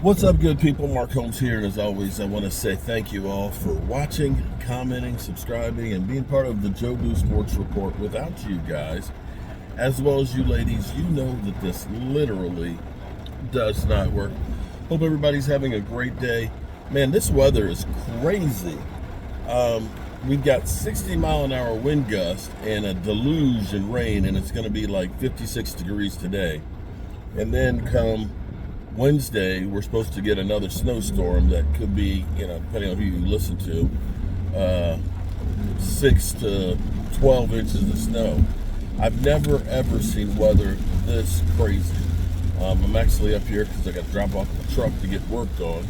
What's up, good people? Mark Holmes here, and as always, I want to say thank you all for watching, commenting, subscribing, and being part of the Joe Boo Sports Report. Without you guys, as well as you ladies, you know that this literally does not work. Hope everybody's having a great day. Man, this weather is crazy. We've got 60-mile-an-hour wind gust and a deluge and rain, and it's going to be like 56 degrees today. And then come Wednesday, we're supposed to get another snowstorm that could be, depending on who you listen to, 6 to 12 inches of snow. I've never, ever seen weather this crazy. I'm actually up here because I got to drop off the truck to get worked on.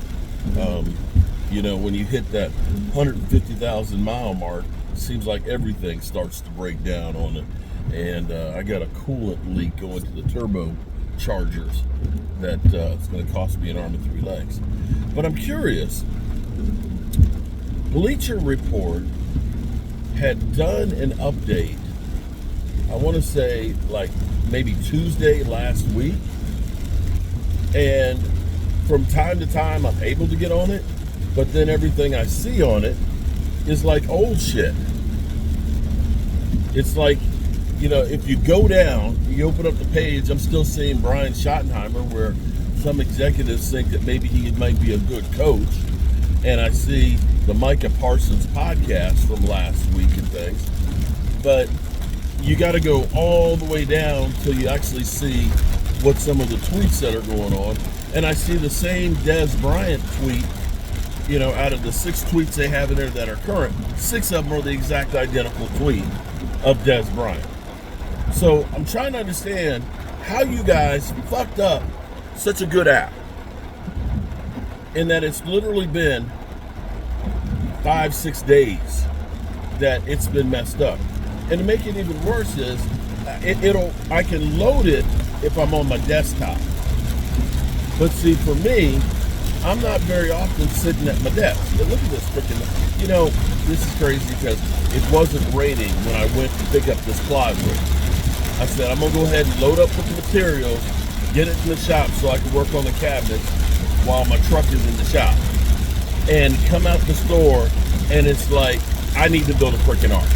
When you hit that 150,000 mile mark, it seems like everything starts to break down on it. And I got a coolant leak going to the turbo chargers that it's going to cost me an arm and three legs. But I'm curious. Bleacher Report had done an update, I want to say like maybe Tuesday last week, and from time to time I'm able to get on it, but then everything I see on it is like old shit. It's like, if you go down, you open up the page, I'm still seeing Brian Schottenheimer, where some executives think that maybe he might be a good coach. And I see the Micah Parsons podcast from last week and things. But you got to go all the way down till you actually see what some of the tweets that are going on. And I see the same Des Bryant tweet, out of the 6 tweets they have in there that are current, 6 of them are the exact identical tweet of Des Bryant. So I'm trying to understand how you guys fucked up such a good app, in that it's literally been 5-6 days that it's been messed up. And to make it even worse is I can load it if I'm on my desktop. But see, for me, I'm not very often sitting at my desk. But look at this freaking, this is crazy because it wasn't raining when I went to pick up this plywood. I said, I'm going to go ahead and load up with the materials, get it in the shop so I can work on the cabinets while my truck is in the shop. And come out the store, and it's like, I need to build a freaking ark.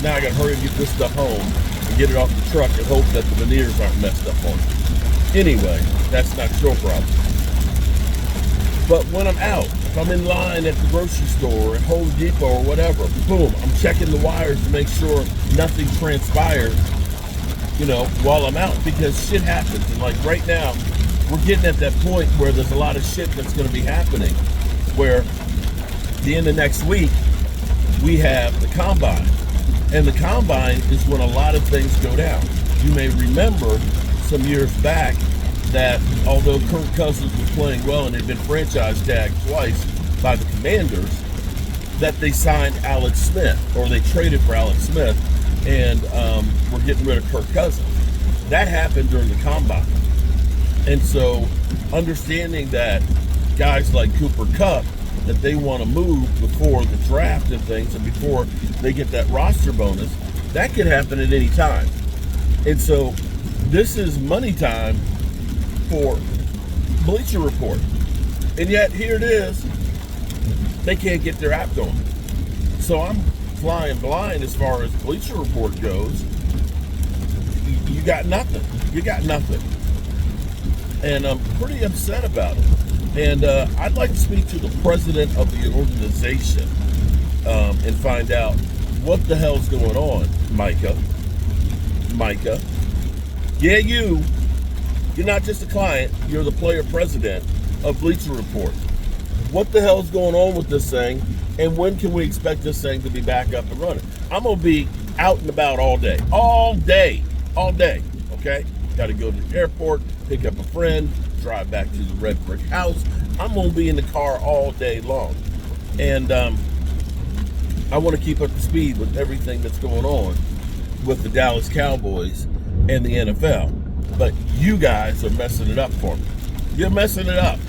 Now I got to hurry and get this stuff home and get it off the truck and hope that the veneers aren't messed up on it. Anyway, that's not your problem. But when I'm out, if I'm in line at the grocery store, at Home Depot or whatever, boom, I'm checking the wires to make sure nothing transpires, while I'm out, because shit happens. And like right now, we're getting at that point where there's a lot of shit that's going to be happening, where at the end of next week, we have the combine. And the combine is when a lot of things go down. You may remember some years back that although Kirk Cousins was playing well and had been franchise tagged twice by the Commanders, that they signed Alex Smith, or they traded for Alex Smith, and we're getting rid of Kirk Cousins. That happened during the combine. And so understanding that guys like Cooper Kupp, that they want to move before the draft and things, and before they get that roster bonus, that could happen at any time. And so this is money time for Bleacher Report. And yet here it is, they can't get their app going. So I'm flying blind as far as Bleacher Report goes. You got nothing. You got nothing. And I'm pretty upset about it. And I'd like to speak to the president of the organization and find out what the hell's going on, Micah. Yeah, you're not just a client, you're the player president of Bleacher Report. What the hell's going on with this thing, and when can we expect this thing to be back up and running? I'm going to be out and about all day, okay? Got to go to the airport, pick up a friend, drive back to the red brick house. I'm going to be in the car all day long. And I want to keep up to speed with everything that's going on with the Dallas Cowboys and the NFL. But you guys are messing it up for me. You're messing it up.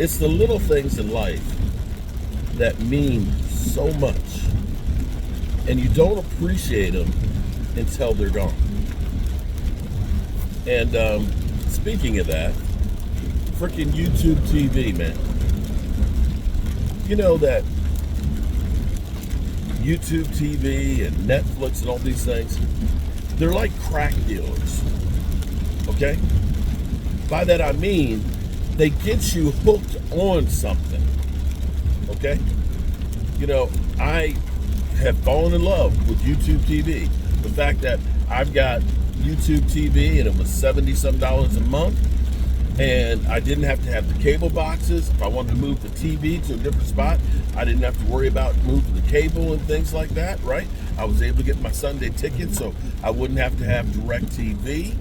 It's the little things in life that mean so much, and you don't appreciate them until they're gone. And speaking of that, freaking YouTube TV, man. You know that YouTube TV and Netflix and all these things, they're like crack dealers, okay? By that I mean, they get you hooked on something, okay? You know, I have fallen in love with YouTube TV. The fact that I've got YouTube TV and it was $70-some a month, and I didn't have to have the cable boxes. If I wanted to move the TV to a different spot, I didn't have to worry about moving the cable and things like that, right? I was able to get my Sunday ticket, so I wouldn't have to have DirecTV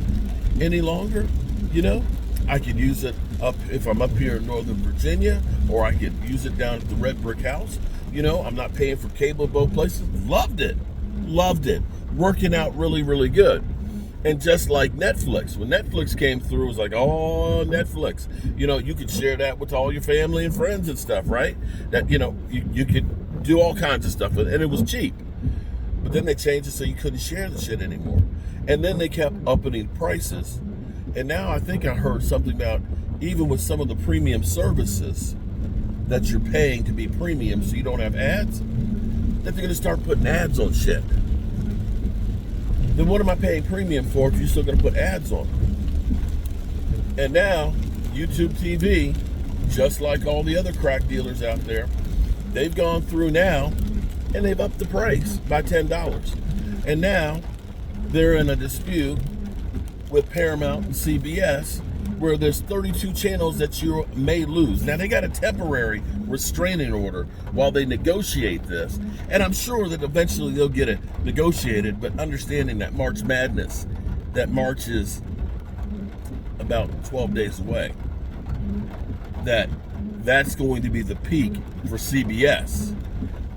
any longer. You know, I could use it up if I'm up here in Northern Virginia, or I could use it down at the Red Brick House. You know, I'm not paying for cable both places. Loved it. Working out really, really good. And just like Netflix, when Netflix came through, it was like, oh, Netflix. You know, you could share that with all your family and friends and stuff, right? That, you know, you could do all kinds of stuff with it, and it was cheap. But then they changed it so you couldn't share the shit anymore. And then they kept upping prices. And now I think I heard something about, even with some of the premium services that you're paying to be premium so you don't have ads, that they're going to start putting ads on shit. Then what am I paying premium for if you're still going to put ads on? And now, YouTube TV, just like all the other crack dealers out there, they've gone through now and they've upped the price by $10. And now they're in a dispute with Paramount and CBS where there's 32 channels that you may lose. Now, they got a temporary restraining order while they negotiate this, and I'm sure that eventually they'll get it negotiated, but understanding that March Madness, that March is about 12 days away, that's going to be the peak for CBS.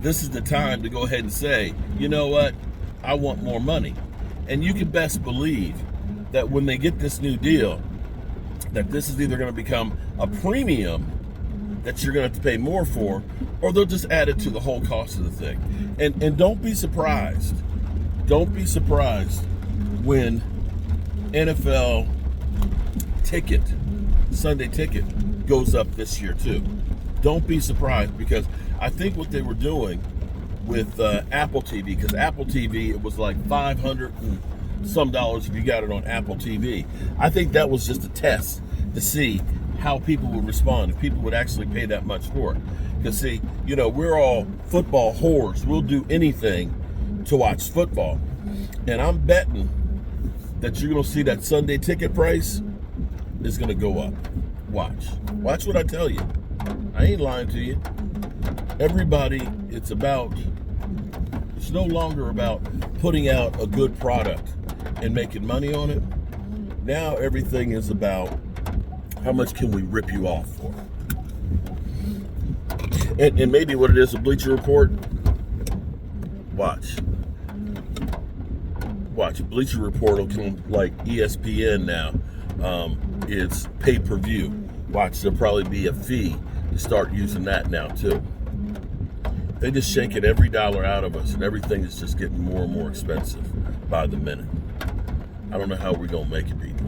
This is the time to go ahead and say, you know what, I want more money. And you can best believe that when they get this new deal, that this is either going to become a premium that you're going to have to pay more for, or they'll just add it to the whole cost of the thing. And don't be surprised. Don't be surprised when NFL ticket, Sunday ticket, goes up this year too. Don't be surprised, because I think what they were doing with Apple TV, because Apple TV, it was like $500 and some dollars if you got it on Apple TV. I think that was just a test to see how people would respond, if people would actually pay that much for it. Because see, you know, we're all football whores. We'll do anything to watch football. And I'm betting that you're going to see that Sunday ticket price is going to go up. Watch what I tell you. I ain't lying to you. Everybody, it's no longer about putting out a good product and making money on it. Now everything is about how much can we rip you off for. And maybe what it is, a Bleacher Report. Watch. Bleacher Report will come like ESPN now. It's pay-per-view. Watch, there'll probably be a fee to start using that now too. They just shaking every dollar out of us, and everything is just getting more and more expensive by the minute. I don't know how we're going to make it, people.